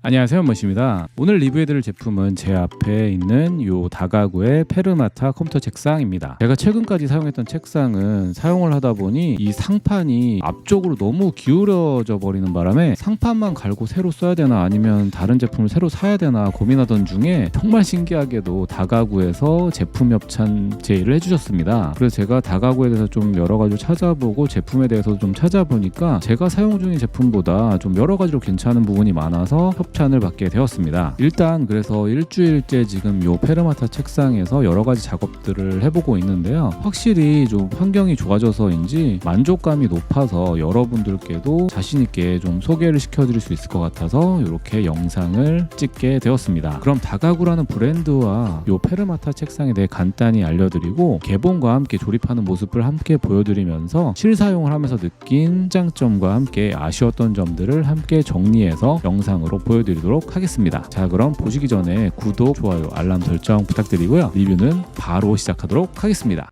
안녕하세요, 머시입니다. 오늘 리뷰해드릴 제품은 제 앞에 있는 요 다가구의 페르마타 컴퓨터 책상입니다. 제가 최근까지 사용했던 책상은 사용을 하다 보니 이 상판이 앞쪽으로 너무 기울어져 버리는 바람에 상판만 갈고 새로 써야 되나 아니면 다른 제품을 새로 사야 되나 고민하던 중에 정말 신기하게도 다가구에서 제품 협찬 제의를 해주셨습니다. 그래서 제가 다가구에 대해서 좀 여러 가지로 찾아보고 제품에 대해서 좀 찾아보니까 제가 사용 중인 제품보다 좀 여러 가지로 괜찮은 부분이 많아서 협찬을 받게 되었습니다. 일단 그래서 일주일째 지금 요 페르마타 책상에서 여러 가지 작업들을 해보고 있는데요. 확실히 좀 환경이 좋아져서인지 만족감이 높아서 여러분들께도 자신있게 좀 소개를 시켜드릴 수 있을 것 같아서 이렇게 영상을 찍게 되었습니다. 그럼 다가구라는 브랜드와 요 페르마타 책상에 대해 간단히 알려드리고 개봉과 함께 조립하는 모습을 함께 보여드리면서 실사용을 하면서 느낀 장점과 함께 아쉬웠던 점들을 함께 정리해서 영상으로 보여드리도록 하겠습니다. 자, 그럼 보시기 전에 구독, 좋아요, 알람 설정 부탁드리고요. 리뷰는 바로 시작하도록 하겠습니다.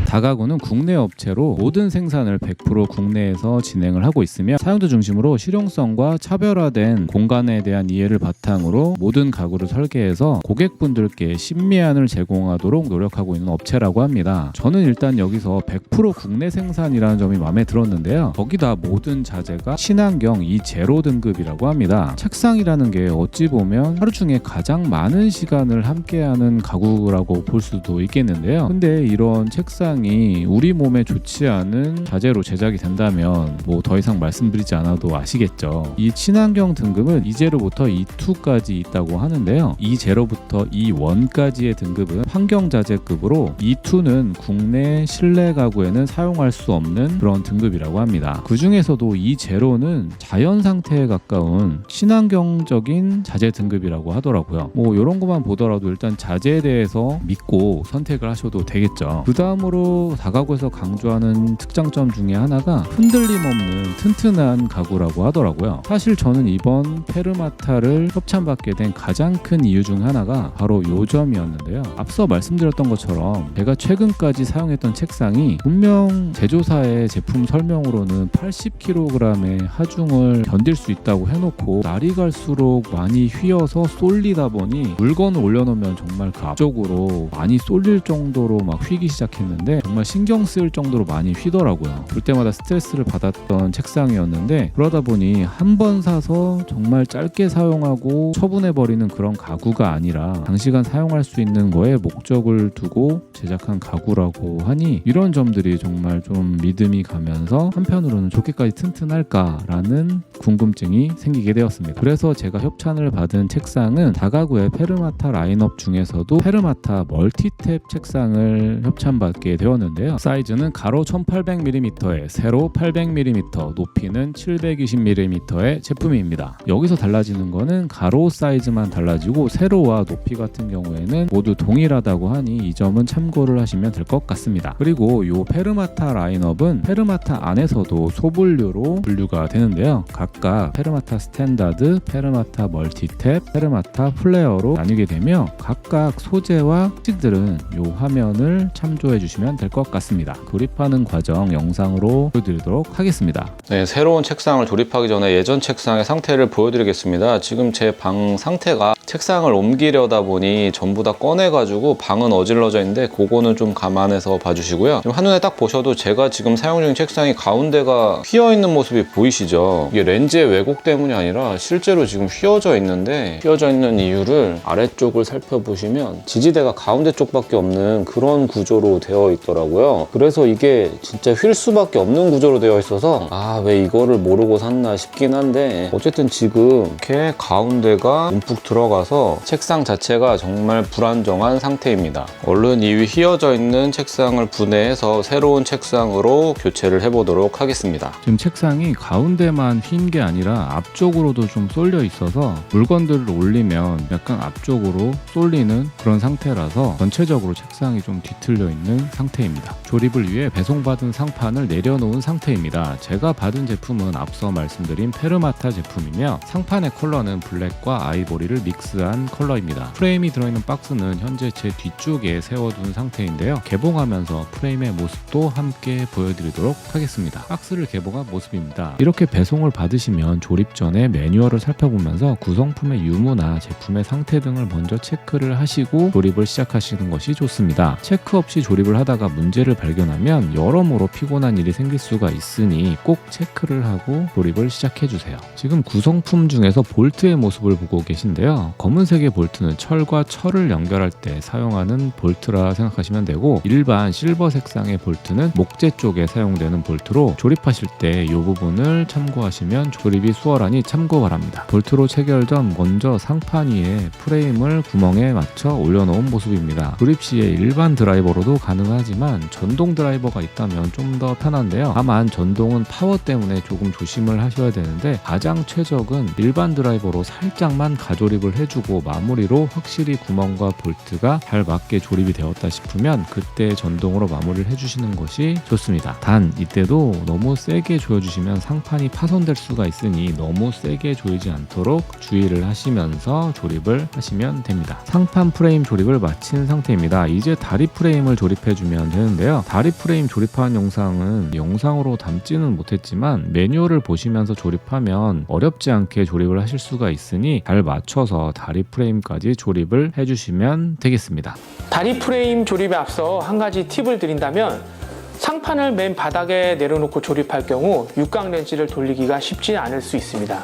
다가구는 국내 업체로 모든 생산을 100% 국내에서 진행을 하고 있으며 사용자 중심으로 실용성과 차별화된 공간에 대한 이해를 바탕으로 모든 가구를 설계해서 고객분들께 신미안을 제공하도록 노력하고 있는 업체라고 합니다. 저는 일단 여기서 100% 국내 생산이라는 점이 마음에 들었는데요. 거기다 모든 자재가 친환경 E0 등급이라고 합니다. 책상이라는 게 어찌 보면 하루 중에 가장 많은 시간을 함께하는 가구라고 볼 수도 있겠는데요. 근데 이런 책상 우리 몸에 좋지 않은 자재로 제작이 된다면 뭐 더 이상 말씀드리지 않아도 아시겠죠. 이 친환경 등급은 E0부터 E2까지 있다고 하는데요. E0부터 E1까지의 등급은 환경자재급으로 E2는 국내 실내 가구에는 사용할 수 없는 그런 등급이라고 합니다. 그 중에서도 E0는 자연 상태에 가까운 친환경적인 자재 등급이라고 하더라고요. 뭐 이런 것만 보더라도 일단 자재에 대해서 믿고 선택을 하셔도 되겠죠. 그 다음으로 다가구에서 강조하는 특장점 중에 하나가 흔들림 없는 튼튼한 가구라고 하더라고요. 사실 저는 이번 페르마타를 협찬받게 된 가장 큰 이유 중 하나가 바로 요 점이었는데요. 앞서 말씀드렸던 것처럼 제가 최근까지 사용했던 책상이 분명 제조사의 제품 설명으로는 80kg의 하중을 견딜 수 있다고 해놓고 날이 갈수록 많이 휘어서 쏠리다 보니 물건을 올려놓으면 정말 그 앞쪽으로 많이 쏠릴 정도로 막 휘기 시작했는데 정말 신경 쓰일 정도로 많이 휘더라고요. 볼 때마다 스트레스를 받았던 책상이었는데 그러다 보니 한 번 사서 정말 짧게 사용하고 처분해버리는 그런 가구가 아니라 장시간 사용할 수 있는 거에 목적을 두고 제작한 가구라고 하니 이런 점들이 정말 좀 믿음이 가면서 한편으로는 좋게까지 튼튼할까라는 궁금증이 생기게 되었습니다. 그래서 제가 협찬을 받은 책상은 다가구의 페르마타 라인업 중에서도 페르마타 멀티탭 책상을 협찬받게 되었는데요. 사이즈는 가로 1800mm에 세로 800mm, 높이는 720mm의 제품입니다. 여기서 달라지는 거는 가로 사이즈만 달라지고 세로와 높이 같은 경우에는 모두 동일하다고 하니 이 점은 참고를 하시면 될 것 같습니다. 그리고 이 페르마타 라인업은 페르마타 안에서도 소분류로 분류가 되는데요. 각각 페르마타 스탠다드, 페르마타 멀티탭, 페르마타 플레어로 나뉘게 되며 각각 소재와 특징들은 이 화면을 참조해 주시면 될 것 같습니다. 조립하는 과정 영상으로 보여드리도록 하겠습니다. 네, 새로운 책상을 조립하기 전에 예전 책상의 상태를 보여드리겠습니다. 지금 제 방 상태가 책상을 옮기려다 보니 전부 다 꺼내가지고 방은 어질러져 있는데 그거는 좀 감안해서 봐주시고요. 지금 한눈에 딱 보셔도 제가 지금 사용 중인 책상이 가운데가 휘어있는 모습이 보이시죠? 이게 렌즈의 왜곡 때문이 아니라 실제로 지금 휘어져 있는데 휘어져 있는 이유를 아래쪽을 살펴보시면 지지대가 가운데 쪽밖에 없는 그런 구조로 되어 있더라고요. 그래서 이게 진짜 휠 수밖에 없는 구조로 되어 있어서 왜 이거를 모르고 샀나 싶긴 한데 어쨌든 지금 이렇게 가운데가 움푹 들어가서 책상 자체가 정말 불안정한 상태입니다. 얼른 이 위 휘어져 있는 책상을 분해해서 새로운 책상으로 교체를 해보도록 하겠습니다. 지금 책상이 가운데만 휜 게 아니라 앞쪽으로도 좀 쏠려 있어서 물건들을 올리면 약간 앞쪽으로 쏠리는 그런 상태라서 전체적으로 책상이 좀 뒤틀려 있는 상태 상태입니다. 조립을 위해 배송받은 상판을 내려놓은 상태입니다. 제가 받은 제품은 앞서 말씀드린 페르마타 제품이며 상판의 컬러는 블랙과 아이보리를 믹스한 컬러입니다. 프레임이 들어있는 박스는 현재 제 뒤쪽에 세워둔 상태인데요. 개봉하면서 프레임의 모습도 함께 보여드리도록 하겠습니다. 박스를 개봉한 모습입니다. 이렇게 배송을 받으시면 조립 전에 매뉴얼을 살펴보면서 구성품의 유무나 제품의 상태 등을 먼저 체크를 하시고 조립을 시작하시는 것이 좋습니다. 체크 없이 조립을 하다가 문제를 발견하면 여러모로 피곤한 일이 생길 수가 있으니 꼭 체크를 하고 조립을 시작해주세요. 지금 구성품 중에서 볼트의 모습을 보고 계신데요. 검은색의 볼트는 철과 철을 연결할 때 사용하는 볼트라 생각하시면 되고, 일반 실버 색상의 볼트는 목재 쪽에 사용되는 볼트로 조립하실 때 이 부분을 참고하시면 조립이 수월하니 참고 바랍니다. 볼트로 체결 전 먼저 상판 위에 프레임을 구멍에 맞춰 올려놓은 모습입니다. 조립 시에 일반 드라이버로도 가능하지만 전동 드라이버가 있다면 좀 더 편한데요. 다만 전동은 파워 때문에 조금 조심을 하셔야 되는데, 가장 최적은 일반 드라이버로 살짝만 가조립을 해주고 마무리로 확실히 구멍과 볼트가 잘 맞게 조립이 되었다 싶으면 그때 전동으로 마무리를 해주시는 것이 좋습니다. 단 이때도 너무 세게 조여주시면 상판이 파손될 수가 있으니 너무 세게 조이지 않도록 주의를 하시면서 조립을 하시면 됩니다. 상판 프레임 조립을 마친 상태입니다. 이제 다리 프레임을 조립해주면 되는데요. 다리 프레임 조립한 영상은 영상으로 담지는 못했지만 매뉴얼을 보시면서 조립하면 어렵지 않게 조립을 하실 수가 있으니 잘 맞춰서 다리 프레임까지 조립을 해주시면 되겠습니다. 다리 프레임 조립에 앞서 한 가지 팁을 드린다면, 상판을 맨 바닥에 내려놓고 조립할 경우 육각 렌치를 돌리기가 쉽지 않을 수 있습니다.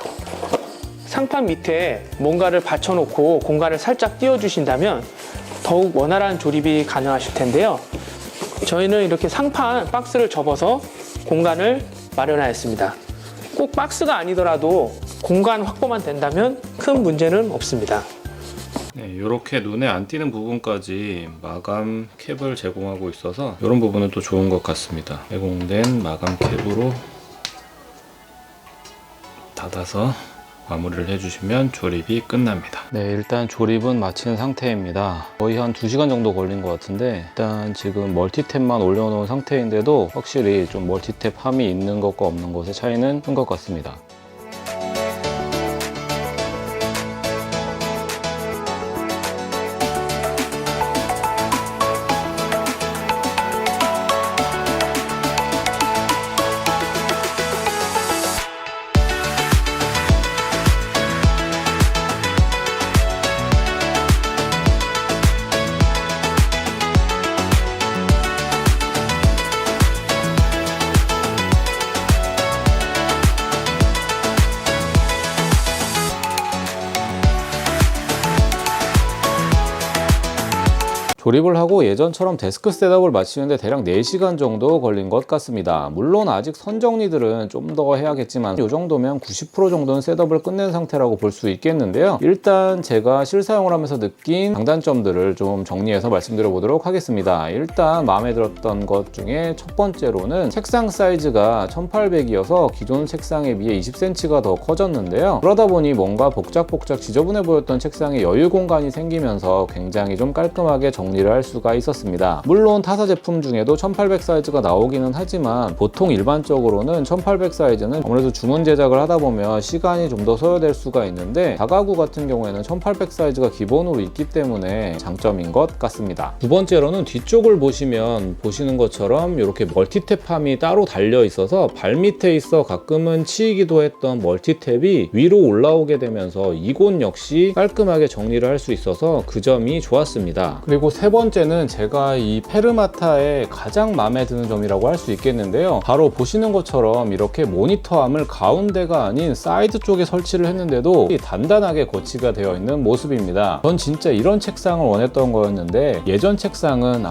상판 밑에 뭔가를 받쳐놓고 공간을 살짝 띄워주신다면 더욱 원활한 조립이 가능하실 텐데요. 저희는 이렇게 상판 박스를 접어서 공간을 마련하였습니다. 꼭 박스가 아니더라도 공간 확보만 된다면 큰 문제는 없습니다. 네, 이렇게 눈에 안 띄는 부분까지 마감 캡을 제공하고 있어서 이런 부분은 또 좋은 것 같습니다. 제공된 마감 캡으로 닫아서 마무리를 해주시면 조립이 끝납니다. 네, 일단 조립은 마친 상태입니다. 거의 한 2시간 정도 걸린 것 같은데, 일단 지금 멀티탭만 올려놓은 상태인데도 확실히 좀 멀티탭 함이 있는 것과 없는 것의 차이는 큰 것 같습니다. 조립을 하고 예전처럼 데스크 셋업을 마치는데 대략 4시간 정도 걸린 것 같습니다. 물론 아직 선 정리들은 좀 더 해야겠지만 이 정도면 90% 정도는 셋업을 끝낸 상태라고 볼 수 있겠는데요. 일단 제가 실사용을 하면서 느낀 장단점들을 좀 정리해서 말씀드려 보도록 하겠습니다. 일단 마음에 들었던 것 중에 첫 번째로는 책상 사이즈가 1800이어서 기존 책상에 비해 20cm가 더 커졌는데요. 그러다 보니 뭔가 복작복작 지저분해 보였던 책상에 여유 공간이 생기면서 굉장히 좀 깔끔하게 정리를 할 수가 있었습니다. 물론 타사 제품 중에도 1800 사이즈가 나오기는 하지만 보통 일반적으로는 1800 사이즈는 아무래도 주문 제작을 하다 보면 시간이 좀 더 소요될 수가 있는데, 다가구 같은 경우에는 1800 사이즈가 기본으로 있기 때문에 장점인 것 같습니다. 두 번째로는 뒤쪽을 보시는 것처럼 이렇게 멀티탭함이 따로 달려 있어서 발밑에 있어 가끔은 치이기도 했던 멀티탭이 위로 올라오게 되면서 이곳 역시 깔끔하게 정리를 할 수 있어서 그 점이 좋았습니다. 그리고 세 번째는 제가 이 페르마타의 가장 마음에 드는 점이라고 할 수 있겠는데요. 바로 보시는 것처럼 이렇게 모니터암을 가운데가 아닌 사이드 쪽에 설치를 했는데도 단단하게 거치가 되어 있는 모습입니다. 전 진짜 이런 책상을 원했던 거였는데, 예전 책상은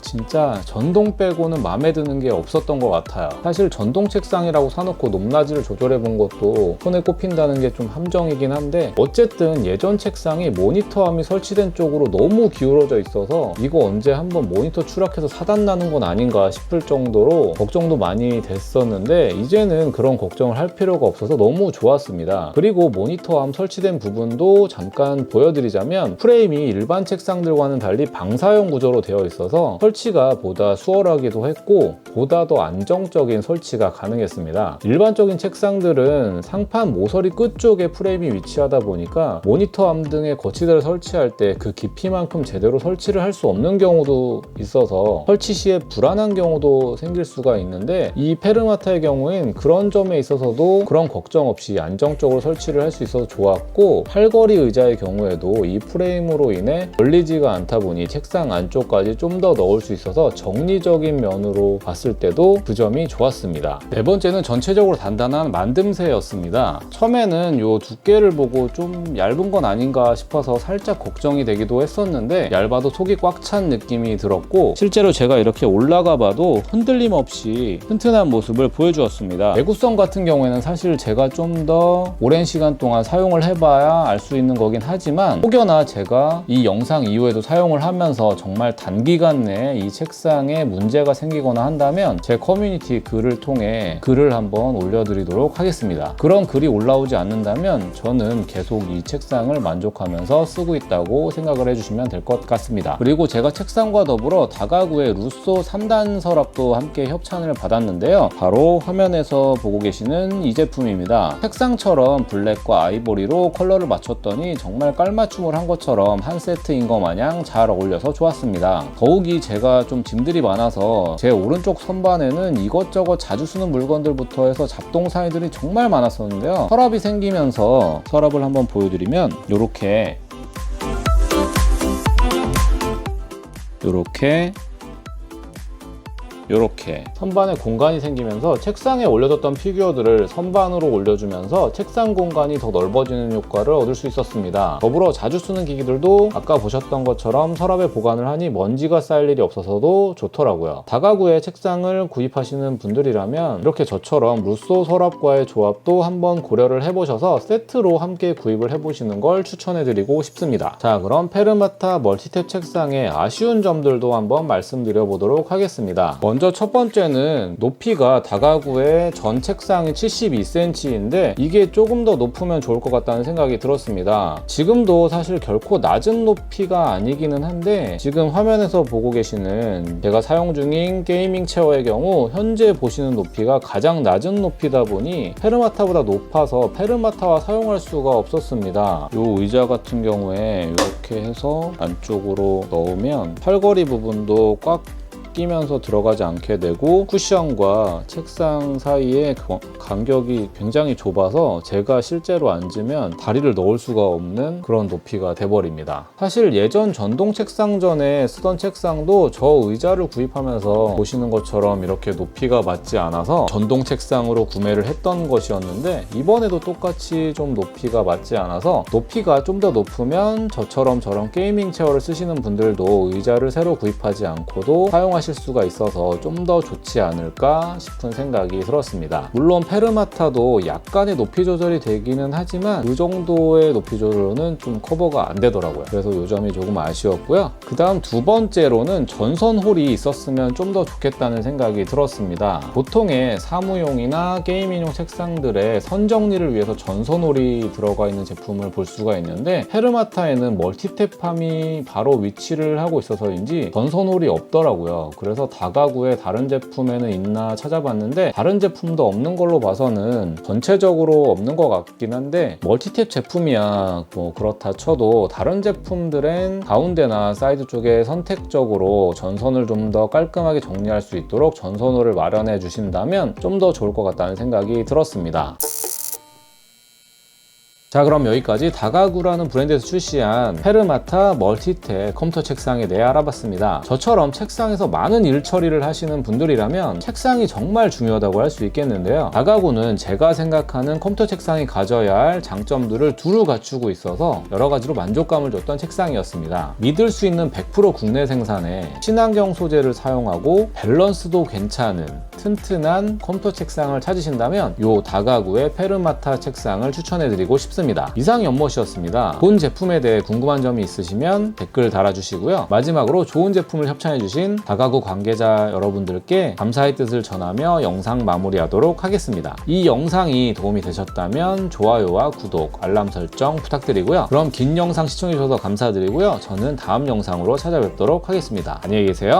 진짜 전동 빼고는 마음에 드는 게 없었던 것 같아요. 사실 전동 책상이라고 사놓고 높낮이를 조절해 본 것도 손에 꼽힌다는 게 좀 함정이긴 한데, 어쨌든 예전 책상이 모니터암이 설치된 쪽으로 너무 기울어져 있어서 이거 언제 한번 모니터 추락해서 사단 나는 건 아닌가 싶을 정도로 걱정도 많이 됐었는데, 이제는 그런 걱정을 할 필요가 없어서 너무 좋았습니다. 그리고 모니터암 설치된 부분도 잠깐 보여드리자면, 프레임이 일반 책상들과는 달리 방사형 구조로 되어 있어서 설치가 보다 수월하기도 했고 보다 더 안정적인 설치가 가능했습니다. 일반적인 책상들은 상판 모서리 끝쪽에 프레임이 위치하다 보니까 모니터암 등의 거치대를 설치할 때 그 깊이만큼 제대로 설치를 할 수 없는 경우도 있어서 설치 시에 불안한 경우도 생길 수가 있는데, 이 페르마타의 경우엔 그런 점에 있어서도 그런 걱정 없이 안정적으로 설치를 할 수 있어서 좋았고, 팔걸이 의자의 경우에도 이 프레임으로 인해 걸리지가 않다 보니 책상 안쪽까지 좀 더 넣을 수 있어서 정리적인 면으로 봤을 때도 그 점이 좋았습니다. 네 번째는 전체적으로 단단한 만듦새였습니다. 처음에는 이 두께를 보고 좀 얇은 건 아닌가 싶어서 살짝 걱정이 되기도 했었는데, 얇아도 속이 꽉 찬 느낌이 들었고, 실제로 제가 이렇게 올라가 봐도 흔들림 없이 튼튼한 모습을 보여주었습니다. 내구성 같은 경우에는 사실 제가 좀 더 오랜 시간 동안 사용을 해봐야 알 수 있는 거긴 하지만, 혹여나 제가 이 영상 이후에도 사용을 하면서 정말 단기간 내에 이 책상에 문제가 생기거나 한다면 제 커뮤니티 글을 통해 글을 한번 올려드리도록 하겠습니다. 그런 글이 올라오지 않는다면 저는 계속 이 책상을 만족하면서 쓰고 있다고 생각을 해주시면 될 것 같습니다. 그리고 제가 책상과 더불어 다가구의 루소 3단 서랍도 함께 협찬을 받았는데요. 바로 화면에서 보고 계시는 이 제품입니다. 책상처럼 블랙과 아이보리로 컬러를 맞췄더니 정말 깔맞춤을 한 것처럼 한 세트인 것 마냥 잘 어울려서 좋았습니다. 더욱이 제가 좀 짐들이 많아서 제 오른쪽 선반에는 이것저것 자주 쓰는 물건들부터 해서 잡동사니들이 정말 많았었는데요. 서랍이 생기면서 서랍을 한번 보여드리면 이렇게 선반에 공간이 생기면서 책상에 올려뒀던 피규어들을 선반으로 올려주면서 책상 공간이 더 넓어지는 효과를 얻을 수 있었습니다. 더불어 자주 쓰는 기기들도 아까 보셨던 것처럼 서랍에 보관을 하니 먼지가 쌓일 일이 없어서도 좋더라고요. 다가구에 책상을 구입하시는 분들이라면 이렇게 저처럼 루소 서랍과의 조합도 한번 고려를 해보셔서 세트로 함께 구입을 해보시는 걸 추천해드리고 싶습니다. 자, 그럼 페르마타 멀티탭 책상의 아쉬운 점들도 한번 말씀드려 보도록 하겠습니다. 먼저 첫 번째는 높이가 다가구의 전 책상이 72cm인데 이게 조금 더 높으면 좋을 것 같다는 생각이 들었습니다. 지금도 사실 결코 낮은 높이가 아니기는 한데, 지금 화면에서 보고 계시는 제가 사용 중인 게이밍 체어의 경우 현재 보시는 높이가 가장 낮은 높이다 보니 페르마타보다 높아서 페르마타와 사용할 수가 없었습니다. 이 의자 같은 경우에 이렇게 해서 안쪽으로 넣으면 팔걸이 부분도 꽉 끼면서 들어가지 않게 되고, 쿠션과 책상 사이의 간격이 굉장히 좁아서 제가 실제로 앉으면 다리를 넣을 수가 없는 그런 높이가 돼버립니다. 사실 예전 전동 책상전에 쓰던 책상도 저 의자를 구입하면서 보시는 것처럼 이렇게 높이가 맞지 않아서 전동 책상으로 구매를 했던 것이었는데, 이번에도 똑같이 좀 높이가 맞지 않아서 높이가 좀 더 높으면 저처럼 저런 게이밍 체어를 쓰시는 분들도 의자를 새로 구입하지 않고도 사용하실 수가 있어서 좀 더 좋지 않을까 싶은 생각이 들었습니다. 물론 페르마타도 약간의 높이 조절이 되기는 하지만 그 정도의 높이 조절로는 좀 커버가 안 되더라고요. 그래서 이 점이 조금 아쉬웠고요. 그 다음 두 번째로는 전선홀이 있었으면 좀 더 좋겠다는 생각이 들었습니다. 보통의 사무용이나 게이밍용 책상들의 선 정리를 위해서 전선홀이 들어가 있는 제품을 볼 수가 있는데, 페르마타에는 멀티탭함이 바로 위치를 하고 있어서인지 전선홀이 없더라고요. 그래서 다가구에 다른 제품에는 있나 찾아봤는데 다른 제품도 없는 걸로 봐서는 전체적으로 없는 것 같긴 한데, 멀티탭 제품이야 뭐 그렇다 쳐도 다른 제품들은 가운데나 사이드 쪽에 선택적으로 전선을 좀 더 깔끔하게 정리할 수 있도록 전선호를 마련해 주신다면 좀 더 좋을 것 같다는 생각이 들었습니다. 자, 그럼 여기까지 다가구라는 브랜드에서 출시한 페르마타 멀티탭 컴퓨터 책상에 대해 알아봤습니다. 저처럼 책상에서 많은 일 처리를 하시는 분들이라면 책상이 정말 중요하다고 할 수 있겠는데요. 다가구는 제가 생각하는 컴퓨터 책상이 가져야 할 장점들을 두루 갖추고 있어서 여러 가지로 만족감을 줬던 책상이었습니다. 믿을 수 있는 100% 국내 생산의 친환경 소재를 사용하고 밸런스도 괜찮은 튼튼한 컴퓨터 책상을 찾으신다면 이 다가구의 페르마타 책상을 추천해드리고 싶습니다. 이상 연못이었습니다. 본 제품에 대해 궁금한 점이 있으시면 댓글 달아주시고요. 마지막으로 좋은 제품을 협찬해주신 다가구 관계자 여러분들께 감사의 뜻을 전하며 영상 마무리하도록 하겠습니다. 이 영상이 도움이 되셨다면 좋아요와 구독, 알람 설정 부탁드리고요. 그럼 긴 영상 시청해주셔서 감사드리고요. 저는 다음 영상으로 찾아뵙도록 하겠습니다. 안녕히 계세요.